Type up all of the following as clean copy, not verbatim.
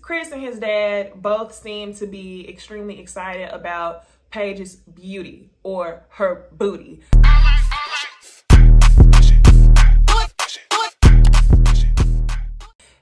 Chris and his dad both seem to be extremely excited about Paige's beauty or her booty.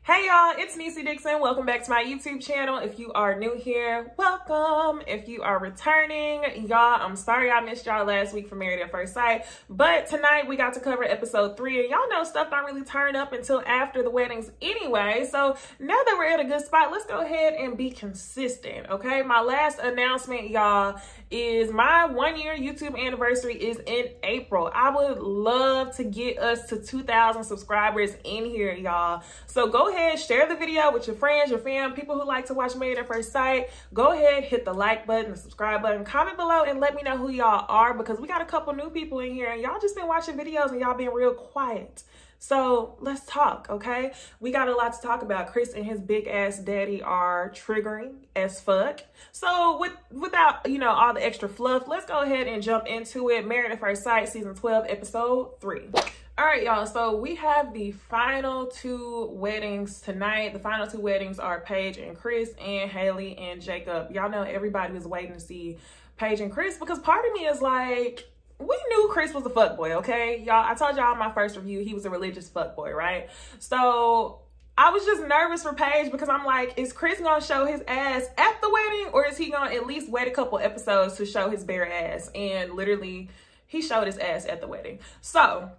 Hey y'all, it's Niecy Dixon. Welcome back to my YouTube channel. If you are new here, welcome. If you are returning, y'all, I'm sorry I missed y'all last week for Married at First Sight, but tonight we got to cover episode 3, and y'all know stuff don't really turn up until after the weddings anyway. So now that we're at a good spot, let's go ahead and be consistent, okay? My last announcement, y'all, is my 1-year YouTube anniversary is in April. I would love to get us to 2,000 subscribers in here, y'all. So go ahead, share the video with your friends, your fam, people who like to watch Married at First Sight. Go ahead, hit the like button, the subscribe button, comment below, and let me know who y'all are, because we got a couple new people in here and y'all just been watching videos and y'all been real quiet. So let's talk, okay? We got a lot to talk about. Chris and his big ass daddy are triggering as fuck. So without, you know, all the extra fluff, let's go ahead and jump into it. Married at First Sight, season 12, episode 3. All right, y'all, so we have the final 2 weddings tonight. The final 2 weddings are Paige and Chris and Haley and Jacob. Y'all know everybody was waiting to see Paige and Chris, because part of me is like, we knew Chris was a fuckboy, okay? Y'all, I told y'all in my first review, he was a religious fuckboy, right? So I was just nervous for Paige, because I'm like, is Chris gonna show his ass at the wedding, or is he gonna at least wait a couple episodes to show his bare ass? And literally, he showed his ass at the wedding. So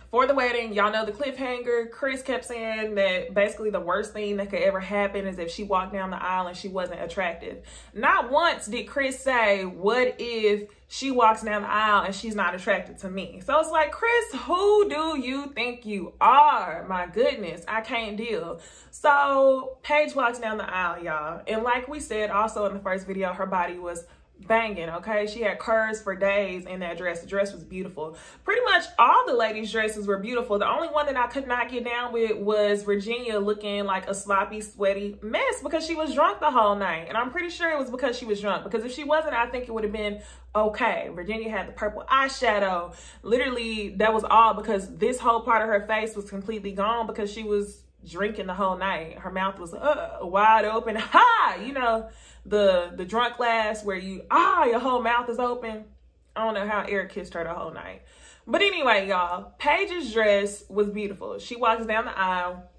for the wedding, y'all know the cliffhanger. Chris kept saying that basically the worst thing that could ever happen is if she walked down the aisle and she wasn't attractive. Not once did Chris say, what if she walks down the aisle and she's not attracted to me? So it's like, Chris, who do you think you are? My goodness, I can't deal. So Paige walks down the aisle, y'all. And like we said also in the first video, her body was banging, okay? She had curves for days in that dress. The dress was beautiful. Pretty much all the ladies' dresses were beautiful. The only one that I could not get down with was Virginia looking like a sloppy, sweaty mess because she was drunk the whole night. And I'm pretty sure it was because she was drunk, because if she wasn't, I think it would have been okay. Virginia had the purple eyeshadow. Literally, that was all because this whole part of her face was completely gone because she was drinking the whole night. Her mouth was wide open. Ha! You know, the drunk glass where you, your whole mouth is open. I don't know how Eric kissed her the whole night. But anyway, y'all, Paige's dress was beautiful. She walks down the aisle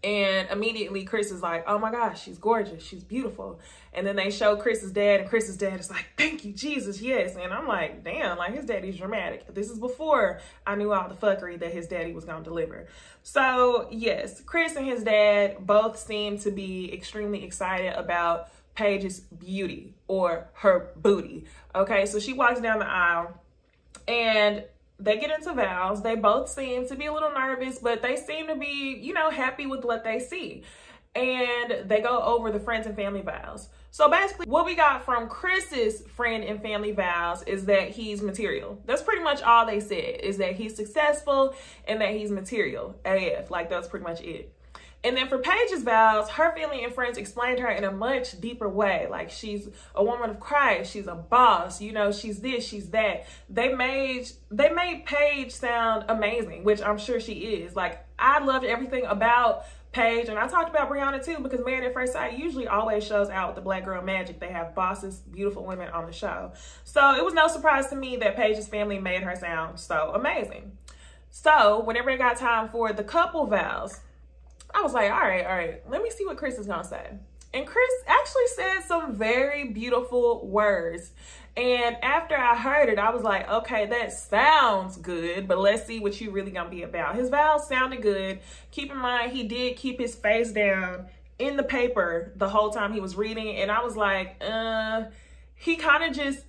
and immediately Chris is like, oh my gosh, she's gorgeous. She's beautiful. And then they show Chris's dad, and Chris's dad is like, thank you, Jesus, yes. And I'm like, damn, like his daddy's dramatic. This is before I knew all the fuckery that his daddy was gonna deliver. So yes, Chris and his dad both seem to be extremely excited about Paige's beauty or her booty. Okay, so she walks down the aisle and they get into vows. They both seem to be a little nervous, but they seem to be, you know, happy with what they see. And they go over the friends and family vows. So basically what we got from Chris's friend and family vows is that he's material. That's pretty much all they said, is that he's successful and that he's material AF. Like, that's pretty much it. And then for Paige's vows, her family and friends explained her in a much deeper way. Like, she's a woman of Christ, she's a boss, you know, she's this, she's that. They made Paige sound amazing, which I'm sure she is. Like, I loved everything about Paige, and I talked about Brianna too, because Married at First Sight usually always shows out with the Black girl magic. They have bosses, beautiful women on the show. So it was no surprise to me that Paige's family made her sound so amazing. So whenever it got time for the couple vows, I was like, all right, let me see what Chris is gonna say. And Chris actually said some very beautiful words. And after I heard it, I was like, okay, that sounds good, but let's see what you really gonna be about. His vows sounded good. Keep in mind, he did keep his face down in the paper the whole time he was reading. And I was like, he kind of just,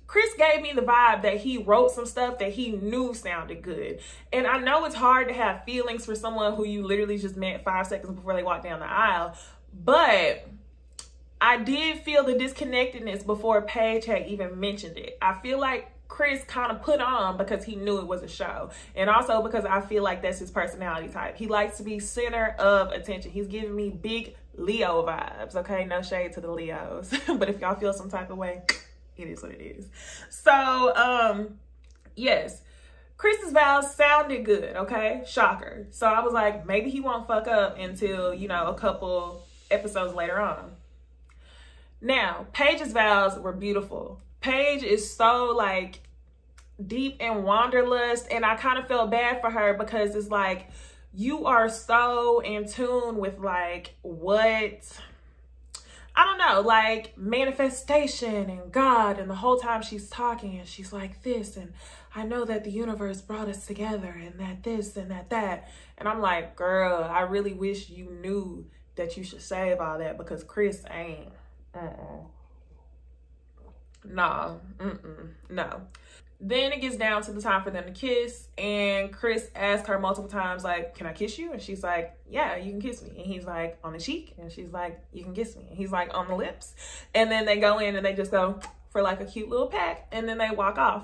Chris gave me the vibe that he wrote some stuff that he knew sounded good. And I know it's hard to have feelings for someone who you literally just met 5 seconds before they walked down the aisle, but I did feel the disconnectedness before Paige had even mentioned it. I feel like Chris kind of put on because he knew it was a show. And also because I feel like that's his personality type. He likes to be center of attention. He's giving me big Leo vibes, okay? No shade to the Leos. But if y'all feel some type of way, it is what it is. So, yes. Chris's vows sounded good, okay? Shocker. So I was like, maybe he won't fuck up until, you know, a couple episodes later on. Now, Paige's vows were beautiful. Paige is so like deep in wanderlust, and I kind of felt bad for her because it's like, you are so in tune with like what, I don't know, like manifestation and God, and the whole time she's talking and she's like this, and I know that the universe brought us together, and that this and that. And I'm like, girl, I really wish you knew that you should save all that, because Chris ain't. Nah, no. Then it gets down to the time for them to kiss, and Chris asks her multiple times, like, can I kiss you? And she's like, yeah, you can kiss me. And he's like, on the cheek? And she's like, you can kiss me. And he's like, on the lips. And then they go in and they just go for like a cute little peck, and then they walk off.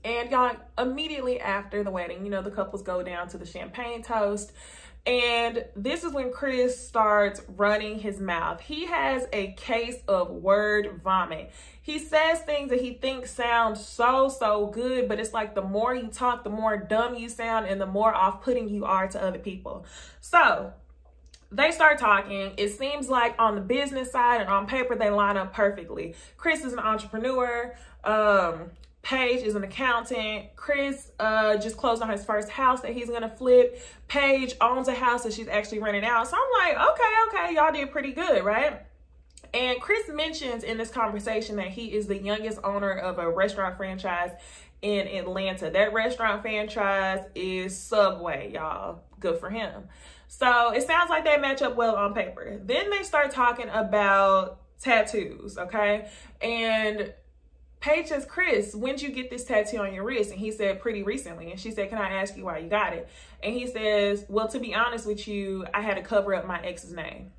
And y'all, immediately after the wedding, you know, the couples go down to the champagne toast. And this is when Chris starts running his mouth. He has a case of word vomit. He says things that he thinks sound so good, but it's like the more you talk, the more dumb you sound and the more off-putting you are to other people. So they start talking. It seems like on the business side and on paper, they line up perfectly. Chris is an entrepreneur. Paige is an accountant. Chris just closed on his first house that he's gonna flip. Paige owns a house that she's actually renting out. So I'm like, okay, y'all did pretty good, right? And Chris mentions in this conversation that he is the youngest owner of a restaurant franchise in Atlanta. That restaurant franchise is Subway, y'all. Good for him. So it sounds like they match up well on paper. Then they start talking about tattoos, okay? And Paige says, Chris, when did you get this tattoo on your wrist? And he said, pretty recently. And she said, can I ask you why you got it? And he says, well, to be honest with you, I had to cover up my ex's name.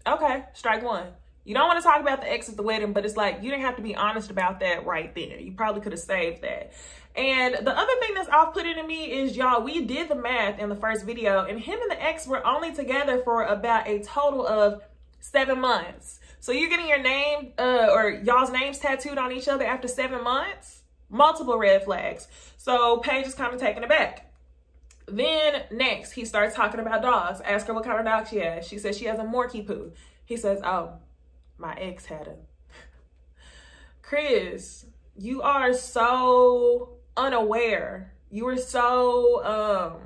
Okay, strike one. You don't want to talk about the ex at the wedding, but it's like, you didn't have to be honest about that right there. You probably could have saved that. And the other thing that's off-putting to me is, y'all, we did the math in the first video, and him and the ex were only together for about a total of 7 months. So you're getting your name or y'all's names tattooed on each other after 7 months? Multiple red flags. So Paige is kind of taken aback. Then next, he starts talking about dogs. Ask her what kind of dog she has. She says she has a Morkie Poo. He says, oh, my ex had a. Chris, you are so unaware. You are so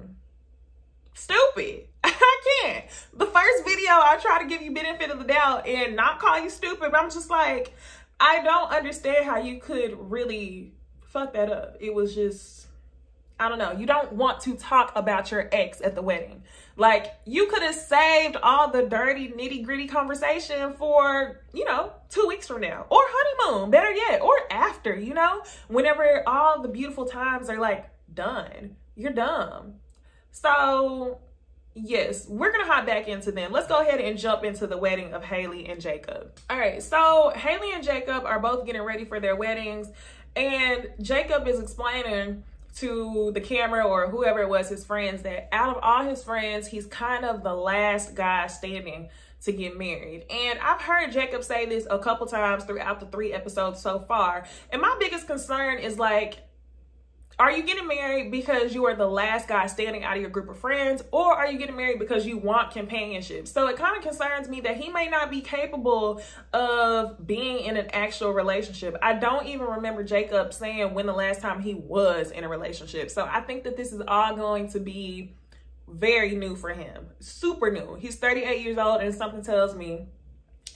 stupid. I can't. The first video, I try to give you benefit of the doubt and not call you stupid, but I'm just like, I don't understand how you could really fuck that up. It was just, I don't know. You don't want to talk about your ex at the wedding. Like, you could have saved all the dirty, nitty-gritty conversation for, you know, 2 weeks from now. Or honeymoon, better yet. Or after, you know? Whenever all the beautiful times are, like, done. You're dumb. So, yes, we're going to hop back into them. Let's go ahead and jump into the wedding of Hailey and Jacob. All right, so Hailey and Jacob are both getting ready for their weddings. And Jacob is explaining to the camera or whoever it was, his friends, that out of all his friends, he's kind of the last guy standing to get married. And I've heard Jacob say this a couple times throughout the 3 episodes so far. And my biggest concern is, like, are you getting married because you are the last guy standing out of your group of friends, or are you getting married because you want companionship? So it kind of concerns me that he may not be capable of being in an actual relationship. I don't even remember Jacob saying when the last time he was in a relationship. So I think that this is all going to be very new for him. Super new. He's 38 years old, and something tells me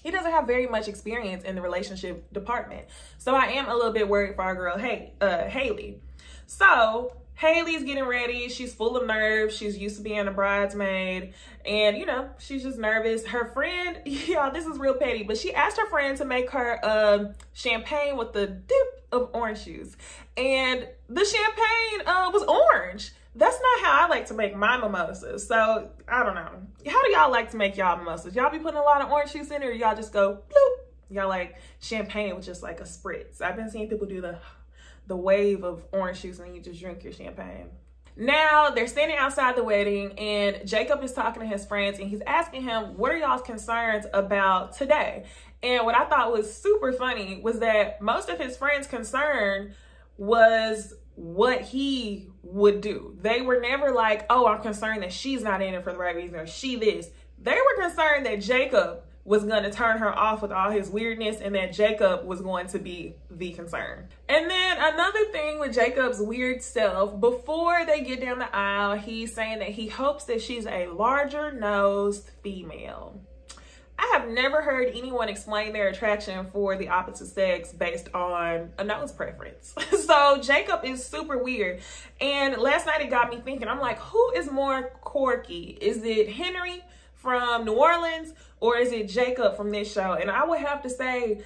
he doesn't have very much experience in the relationship department. So I am a little bit worried for our girl, Hailey. So Hailey's getting ready. She's full of nerves. She's used to being a bridesmaid, and, you know, she's just nervous. Her friend, y'all, this is real petty, but she asked her friend to make her champagne with the dip of orange juice, and the champagne was orange. That's not how I like to make my mimosas. So I don't know. How do y'all like to make y'all mimosas? Y'all be putting a lot of orange juice in it, or y'all just go bloop? Y'all like champagne with just like a spritz? I've been seeing people do the wave of orange juice and you just drink your champagne. Now they're standing outside the wedding, and Jacob is talking to his friends, and he's asking him, what are y'all's concerns about today? And what I thought was super funny was that most of his friends' concern was what he would do. They were never like, oh, I'm concerned that she's not in it for the right reason, or she this. They were concerned that Jacob was going to turn her off with all his weirdness and that Jacob was going to be the concern. And then another thing with Jacob's weird self, before they get down the aisle, he's saying that he hopes that she's a larger nosed female. I have never heard anyone explain their attraction for the opposite sex based on a nose preference. So Jacob is super weird. And last night it got me thinking, I'm like, who is more quirky? Is it Henry from New Orleans or is it Jacob from this show? And I would have to say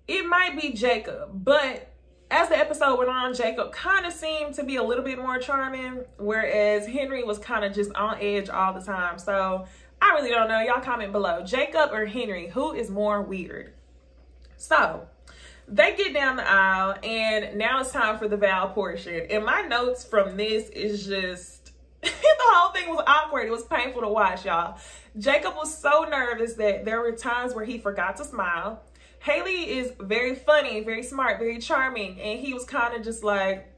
it might be Jacob, but as the episode went on, Jacob kind of seemed to be a little bit more charming, whereas Henry was kind of just on edge all the time. So I really don't know. Y'all comment below. Jacob or Henry, who is more weird? So they get down the aisle and now it's time for the vow portion. And my notes from this is just, the whole thing was awkward. It was painful to watch, y'all. Jacob was so nervous that there were times where he forgot to smile. Haley is very funny, very smart, very charming. And he was kind of just like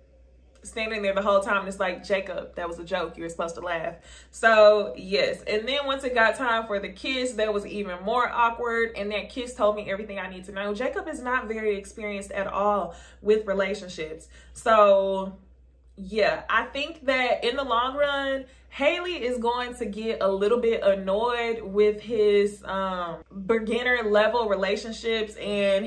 standing there the whole time. And it's like, Jacob, that was a joke. You were supposed to laugh. So yes. And then once it got time for the kiss, that was even more awkward. And that kiss told me everything I need to know. Jacob is not very experienced at all with relationships. So yeah, I think that in the long run, Haley is going to get a little bit annoyed with his beginner level relationships and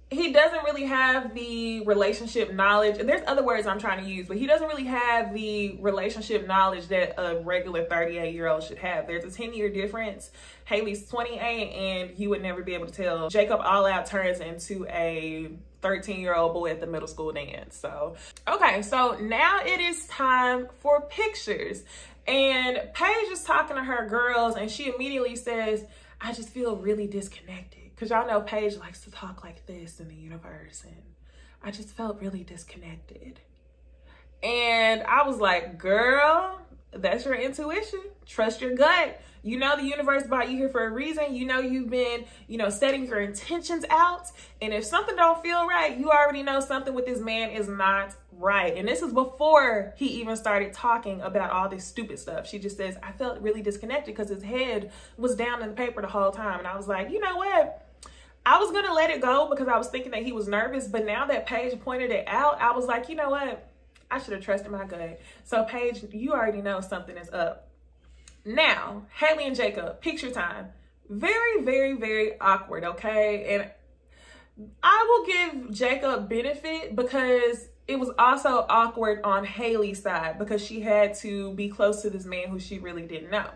he doesn't really have the relationship knowledge. There's other words I'm trying to use, but he doesn't really have the relationship knowledge that a regular 38-year-old should have. There's a 10-year difference. Haley's 28 and you would never be able to tell. Jacob all out turns into a 13-year-old boy at the middle school dance. So, okay, so now it is time for pictures. And Paige is talking to her girls and she immediately says, I just feel really disconnected. Because y'all know Paige likes to talk like this in the universe. And I just felt really disconnected. And I was like, girl, that's your intuition. Trust your gut. You know the universe brought you here for a reason. You know you've been, setting your intentions out. And if something don't feel right, you already know something with this man is not right. And this is before he even started talking about all this stupid stuff. She just says, I felt really disconnected because his head was down in the paper the whole time. And I was like, you know what? I was going to let it go because I was thinking that he was nervous. But now that Paige pointed it out, I was like, you know what? I should have trusted my gut. So Paige, you already know something is up. Now, Haley and Jacob, picture time. Very, very, very awkward, okay? And I will give Jacob benefit because it was also awkward on Haley's side because she had to be close to this man who she really didn't know.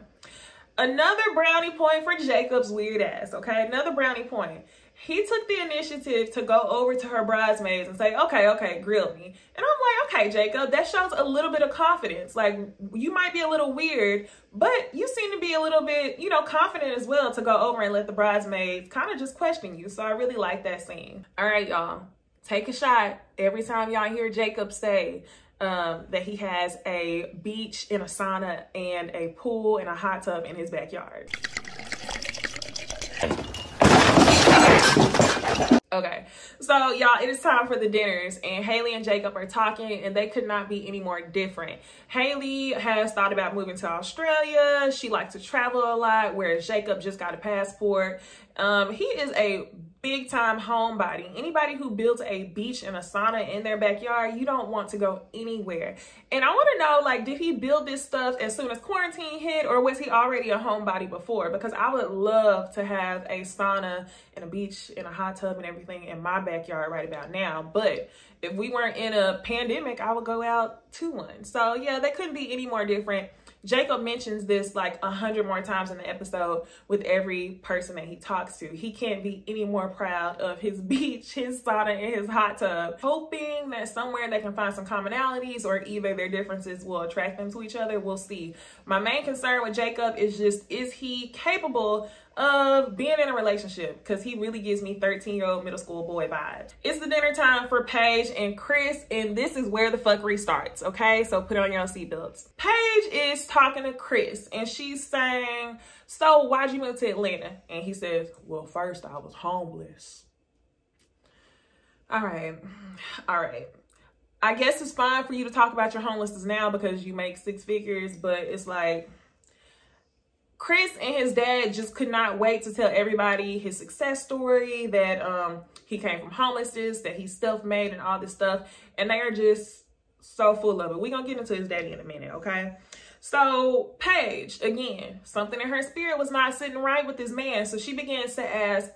Another brownie point for Jacob's weird ass, okay? Another brownie point. He took the initiative to go over to her bridesmaids and say, okay, grill me. And I'm like, okay, Jacob, that shows a little bit of confidence. Like, you might be a little weird, but you seem to be a little bit, confident as well to go over and let the bridesmaids kind of just question you. So I really like that scene. All right, y'all, take a shot every time y'all hear Jacob say that he has a beach and a sauna and a pool and a hot tub in his backyard. Okay, so y'all, it is time for the dinners and Haley and Jacob are talking and they could not be any more different. Haley has thought about moving to Australia. She likes to travel a lot, whereas Jacob just got a passport. He is a big time homebody. Anybody who builds a beach and a sauna in their backyard, you don't want to go anywhere. And I want to know, like, did he build this stuff as soon as quarantine hit or was he already a homebody before? Because I would love to have a sauna and a beach and a hot tub and everything in my backyard right about now. But if we weren't in a pandemic, I would go out to one. So yeah, they couldn't be any more different. Jacob mentions this like 100 more times in the episode with every person that he talks to. He can't be any more proud of his beach, his sauna, and his hot tub. Hoping that somewhere they can find some commonalities or either their differences will attract them to each other. We'll see. My main concern with Jacob is just, is he capable of being in a relationship? Because he really gives me 13-year-old middle school boy vibes. It's the dinner time for Paige and Chris, and this is where the fuckery starts, okay? So put on your seatbelts. Paige is talking to Chris, and she's saying, so why'd you move to Atlanta? And he says, well, first I was homeless. All right. I guess it's fine for you to talk about your homelessness now because you make 6 figures, but it's like, Chris and his dad just could not wait to tell everybody his success story, that he came from homelessness, that he's self-made and all this stuff. And they are just so full of it. We're going to get into his daddy in a minute, okay? So Paige, again, something in her spirit was not sitting right with this man. So she begins to ask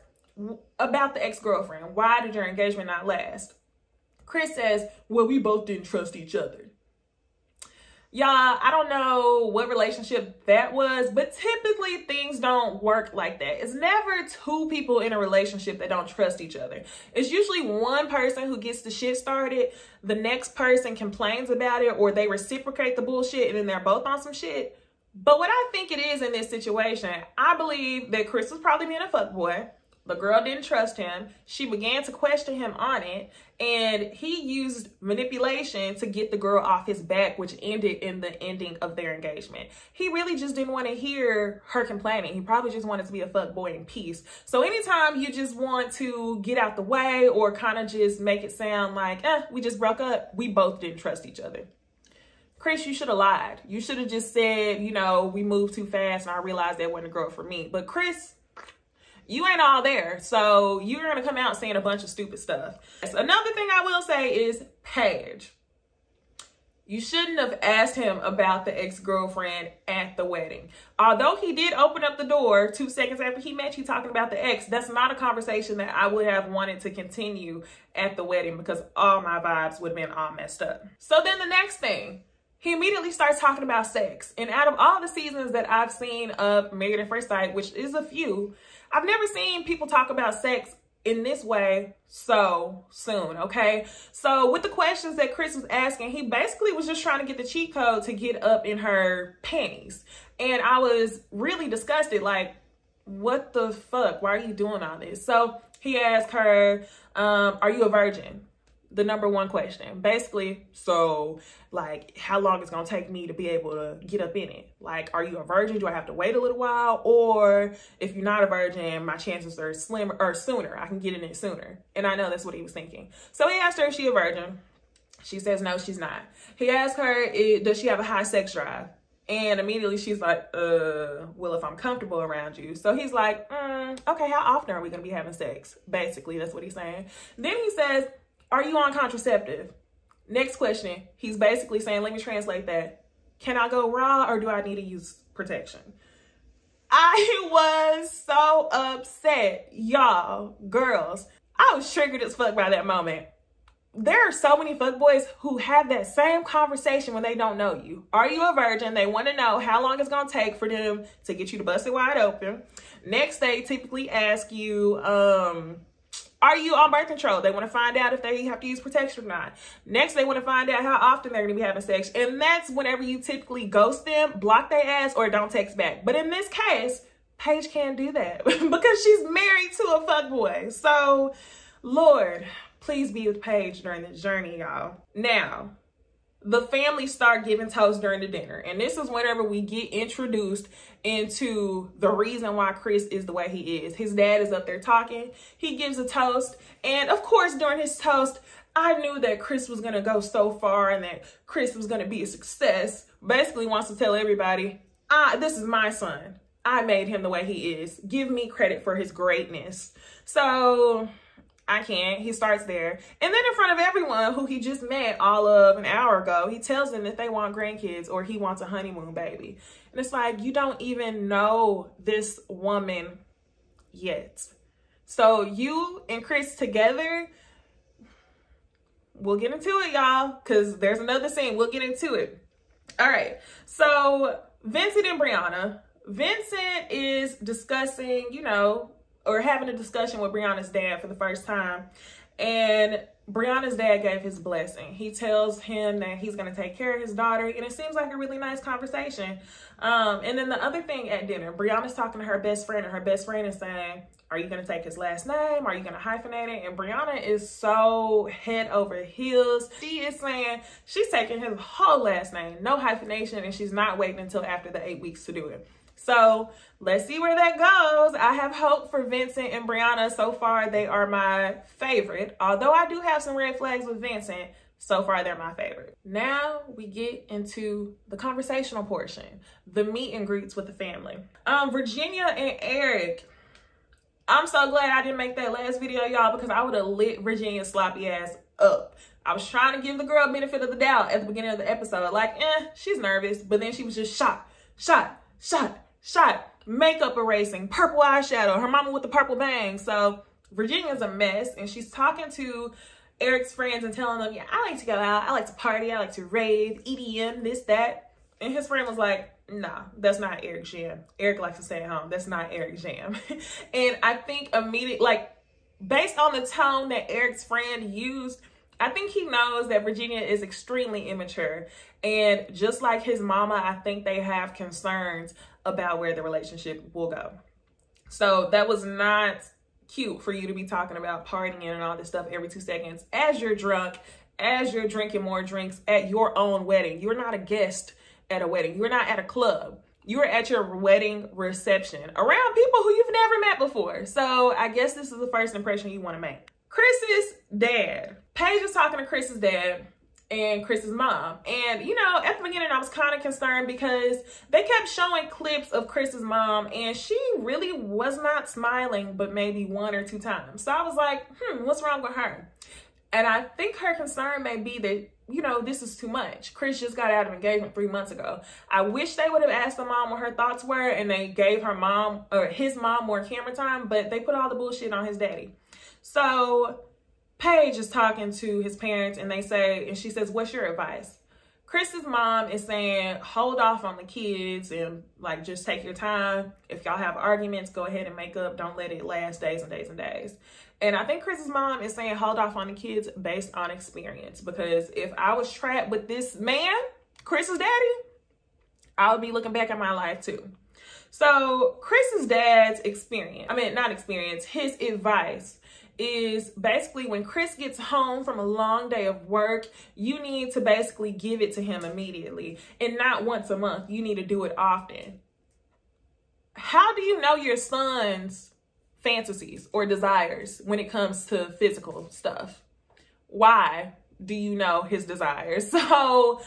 about the ex-girlfriend. Why did your engagement not last? Chris says, well, we both didn't trust each other. Y'all, I don't know what relationship that was, but typically things don't work like that. It's never two people in a relationship that don't trust each other. It's usually one person who gets the shit started, the next person complains about it, or they reciprocate the bullshit and then they're both on some shit. But what I think it is in this situation, I believe that Chris was probably being a fuckboy. The girl didn't trust him. She began to question him on it, and he used manipulation to get the girl off his back, which ended in the ending of their engagement. He really just didn't want to hear her complaining. He probably just wanted to be a fuckboy in peace. So anytime you just want to get out the way or kind of just make it sound like, we just broke up, we both didn't trust each other. Chris, you should have lied. You should have just said, you know, we moved too fast and I realized that wasn't a girl for me. But Chris, you ain't all there. So you're going to come out saying a bunch of stupid stuff. Another thing I will say is Paige. You shouldn't have asked him about the ex-girlfriend at the wedding. Although he did open up the door 2 seconds after he met you talking about the ex, that's not a conversation that I would have wanted to continue at the wedding because all my vibes would have been all messed up. So then the next thing, he immediately starts talking about sex. And out of all the seasons that I've seen of Married at First Sight, which is a few, I've never seen people talk about sex in this way so soon, okay? So with the questions that Chris was asking, he basically was just trying to get the cheat code to get up in her panties. And I was really disgusted, like, what the fuck? Why are you doing all this? So he asked her, are you a virgin? The number one question. Basically, so like how long it's gonna take me to be able to get up in it? Like, are you a virgin? Do I have to wait a little while? Or if you're not a virgin, my chances are slimmer or sooner. I can get in it sooner. And I know that's what he was thinking. So he asked her if she a virgin. She says no, she's not. He asked her, does she have a high sex drive? And immediately she's like, well, if I'm comfortable around you. So he's like, okay, how often are we gonna be having sex? Basically, that's what he's saying. Then he says, are you on contraceptive? Next question, he's basically saying, let me translate that. Can I go raw or do I need to use protection? I was so upset. Y'all, girls, I was triggered as fuck by that moment. There are so many fuckboys who have that same conversation when they don't know you. Are you a virgin? They want to know how long it's going to take for them to get you to bust it wide open. Next, they typically ask you, are you on birth control? They want to find out if they have to use protection or not. Next, they want to find out how often they're going to be having sex. And that's whenever you typically ghost them, block their ass, or don't text back. But in this case, Paige can't do that because she's married to a fuckboy. So, Lord, please be with Paige during this journey, y'all. Now, the family start giving toast during the dinner. And this is whenever we get introduced into the reason why Chris is the way he is. His dad is up there talking. He gives a toast. And of course, during his toast, I knew that Chris was going to go so far and that Chris was going to be a success. Basically wants to tell everybody, this is my son. I made him the way he is. Give me credit for his greatness. So I can't. He starts there. And then in front of everyone who he just met all of an hour ago, he tells them that they want grandkids or he wants a honeymoon baby. And it's like, you don't even know this woman yet. So you and Chris together, we'll get into it, y'all, because there's another scene. We'll get into it. All right. So Vincent and Brianna. Vincent is discussing, you know, or having a discussion with Brianna's dad for the first time. And Brianna's dad gave his blessing. He tells him that he's going to take care of his daughter. And it seems like a really nice conversation. And then the other thing at dinner, Brianna's talking to her best friend. And her best friend is saying, are you going to take his last name? Are you going to hyphenate it? And Brianna is so head over heels. She is saying she's taking his whole last name. No hyphenation. And she's not waiting until after the 8 weeks to do it. So let's see where that goes. I have hope for Vincent and Brianna. So far, they are my favorite. Although I do have some red flags with Vincent, So far, they're my favorite. Now we get into the conversational portion, the meet and greets with the family. Virginia and Eric. I'm so glad I didn't make that last video, y'all, because I would have lit Virginia's sloppy ass up. I was trying to give the girl benefit of the doubt at the beginning of the episode. Like, she's nervous. But then she was just shot. Makeup erasing, purple eyeshadow, her mama with the purple bangs. So Virginia's a mess. And she's talking to Eric's friends and telling them, yeah, I like to go out. I like to party. I like to rave, EDM, this, that. And his friend was like, nah, that's not Eric's jam. Eric likes to stay at home. That's not Eric's jam. And I think immediately, like, based on the tone that Eric's friend used, I think he knows that Virginia is extremely immature. And just like his mama, I think they have concerns about where the relationship will go. So that was not cute for you to be talking about partying and all this stuff every 2 seconds as you're drunk, as you're drinking more drinks at your own wedding. You're not a guest at a wedding. You're not at a club. You're at your wedding reception around people who you've never met before. So I guess this is the first impression you want to make. Chris's dad. Paige is talking to Chris's dad and Chris's mom. And, you know, at the beginning, I was kind of concerned because they kept showing clips of Chris's mom and she really was not smiling, but maybe 1 or 2 times. So I was like, what's wrong with her? And I think her concern may be that, you know, this is too much. Chris just got out of engagement 3 months ago. I wish they would have asked the mom what her thoughts were and they gave her mom or his mom more camera time, but they put all the bullshit on his daddy. So Paige is talking to his parents and she says, what's your advice? Chris's mom is saying, hold off on the kids and like, just take your time. If y'all have arguments, go ahead and make up. Don't let it last days and days and days. And I think Chris's mom is saying, hold off on the kids based on experience. Because if I was trapped with this man, Chris's daddy, I would be looking back at my life too. So Chris's dad's his advice is basically when Chris gets home from a long day of work, you need to basically give it to him immediately and not once a month. You need to do it often. How do you know your son's fantasies or desires when it comes to physical stuff? Why do you know his desires? So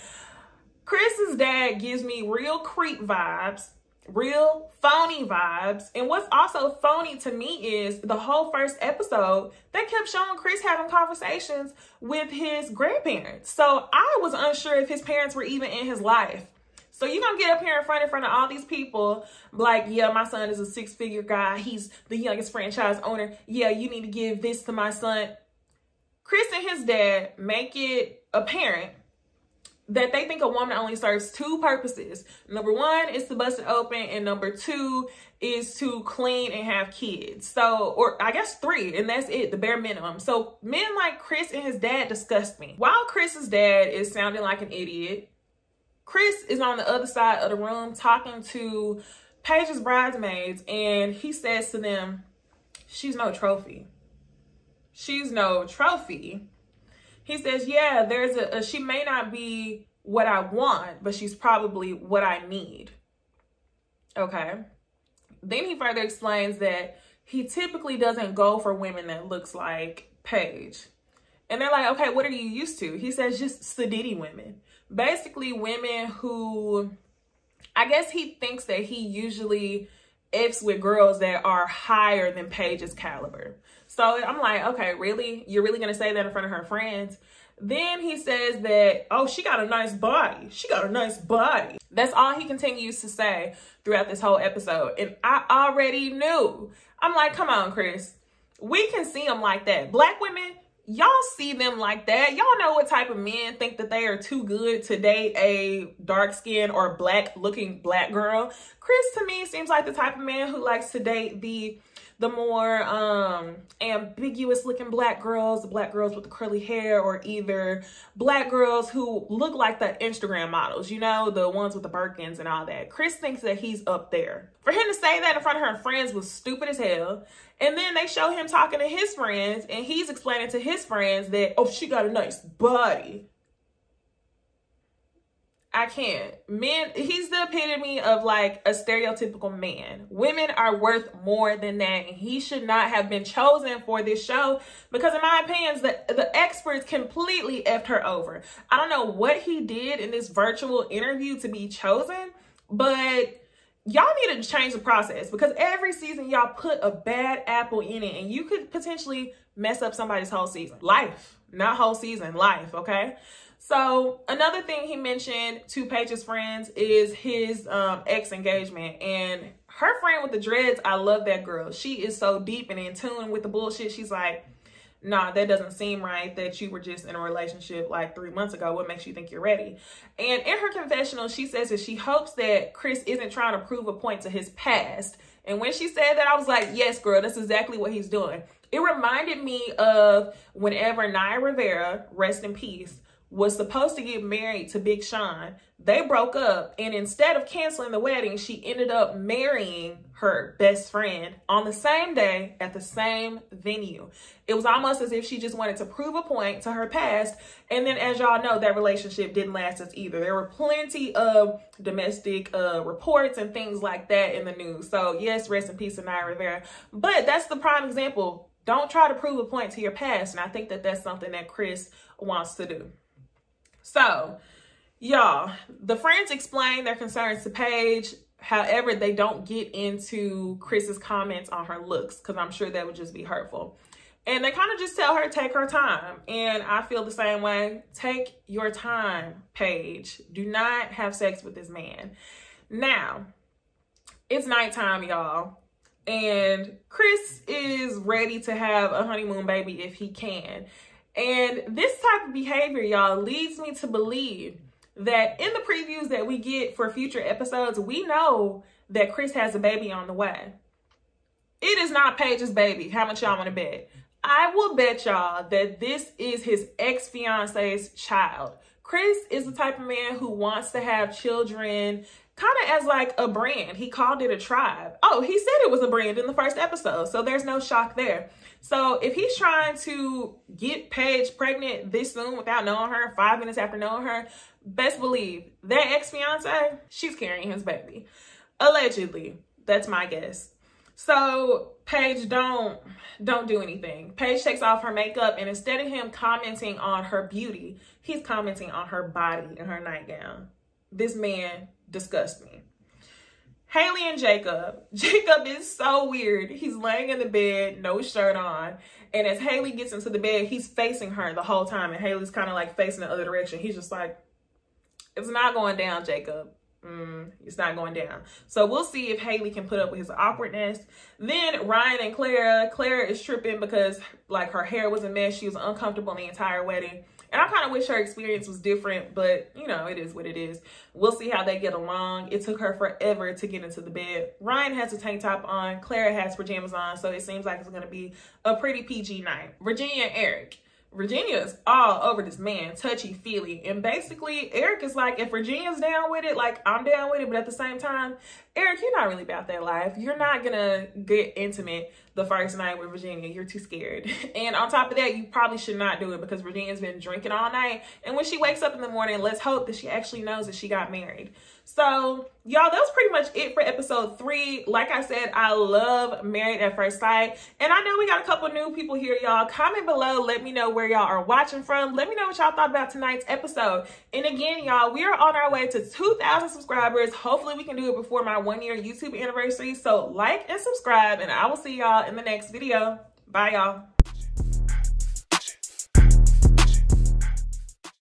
Chris's dad gives me real creep vibes, real phony vibes. And what's also phony to me is the whole first episode, they kept showing Chris having conversations with his grandparents. So I was unsure if his parents were even in his life. So you're going to get up here in front of all these people like, yeah, my son is a 6-figure guy. He's the youngest franchise owner. Yeah, you need to give this to my son. Chris and his dad make it apparent that they think a woman only serves 2 purposes. Number 1 is to bust it open, and number 2 is to clean and have kids. So, or I guess 3, and that's it, the bare minimum. So men like Chris and his dad disgust me. While Chris's dad is sounding like an idiot, Chris is on the other side of the room talking to Paige's bridesmaids, and he says to them, she's no trophy. She's no trophy. He says, yeah, she may not be what I want, but she's probably what I need. Okay. Then he further explains that he typically doesn't go for women that looks like Paige. And they're like, okay, what are you used to? He says just sedity women. Basically women who, I guess he thinks that he usually F's with girls that are higher than Paige's caliber. So I'm like, okay, really? You're really going to say that in front of her friends? Then he says that, oh, she got a nice body. She got a nice body. That's all he continues to say throughout this whole episode. And I already knew. I'm like, come on, Chris. We can see them like that. Black women, y'all see them like that. Y'all know what type of men think that they are too good to date a dark-skinned or black-looking black girl. Chris, to me, seems like the type of man who likes to date the more ambiguous looking black girls, the black girls with the curly hair, or either black girls who look like the Instagram models, you know, the ones with the Birkins and all that. Chris thinks that he's up there. For him to say that in front of her friends was stupid as hell. And then they show him talking to his friends and he's explaining to his friends that, oh, she got a nice body. I can't. Men, he's the epitome of like a stereotypical man. Women are worth more than that. And he should not have been chosen for this show because in my opinion, the experts completely effed her over. I don't know what he did in this virtual interview to be chosen, but y'all need to change the process because every season y'all put a bad apple in it and you could potentially mess up somebody's whole season. Life, not whole season, life, okay? So another thing he mentioned to Paige's friends is his ex-engagement, and her friend with the dreads, I love that girl. She is so deep and in tune with the bullshit. She's like, nah, that doesn't seem right that you were just in a relationship like 3 months ago. What makes you think you're ready? And in her confessional, she says that she hopes that Chris isn't trying to prove a point to his past. And when she said that, I was like, yes, girl, that's exactly what he's doing. It reminded me of whenever Naya Rivera, rest in peace, was supposed to get married to Big Sean. They broke up, and instead of canceling the wedding, she ended up marrying her best friend on the same day at the same venue. It was almost as if she just wanted to prove a point to her past. And then, as y'all know, that relationship didn't last us either. There were plenty of domestic reports and things like that in the news. So yes, rest in peace to Naya Rivera. But that's the prime example. Don't try to prove a point to your past. And I think that that's something that Chris wants to do. So, y'all, the friends explain their concerns to Paige. However, they don't get into Chris's comments on her looks because I'm sure that would just be hurtful. And they kind of just tell her, take her time. And I feel the same way. Take your time, Paige. Do not have sex with this man. Now, it's nighttime, y'all. And Chris is ready to have a honeymoon baby if he can. And this type of behavior, y'all, leads me to believe that in the previews that we get for future episodes, we know that Chris has a baby on the way. It is not Paige's baby. How much y'all want to bet? I will bet y'all that this is his ex-fiance's child. Chris is the type of man who wants to have children kind of as like a brand. He called it a tribe. Oh, he said it was a brand in the first episode, so there's no shock there. So if he's trying to get Paige pregnant this soon without knowing her, 5 minutes after knowing her, best believe that ex-fiance, she's carrying his baby. Allegedly, that's my guess. So Paige, don't do anything. Paige takes off her makeup, and instead of him commenting on her beauty, he's commenting on her body and her nightgown. This man disgusts me. Hailey and Jacob. Jacob is so weird. He's laying in the bed, no shirt on. And as Hailey gets into the bed, he's facing her the whole time. And Hailey's kind of like facing the other direction. He's just like, it's not going down, Jacob. It's not going down. So we'll see if Hailey can put up with his awkwardness. Then Ryan and Clara. Clara is tripping because like her hair was a mess. She was uncomfortable in the entire wedding. And I kind of wish her experience was different, but you know, it is what it is. We'll see how they get along. It took her forever to get into the bed. Ryan has a tank top on. Clara has pajamas on. So it seems like it's going to be a pretty PG night. Virginia and Eric. Virginia is all over this man, touchy-feely. And basically, Eric is like, if Virginia's down with it, like, I'm down with it. But at the same time, Eric, you're not really about that life. You're not going to get intimate the first night with Virginia. You're too scared. And on top of that, you probably should not do it because Virginia's been drinking all night. And when she wakes up in the morning, let's hope that she actually knows that she got married. So, y'all, that was pretty much it for episode 3. Like I said, I love Married at First Sight. And I know we got a couple new people here, y'all. Comment below. Let me know where y'all are watching from. Let me know what y'all thought about tonight's episode. And again, y'all, we are on our way to 2,000 subscribers. Hopefully, we can do it before my 1-year YouTube anniversary. So, like and subscribe, and I will see y'all in the next video. Bye, y'all.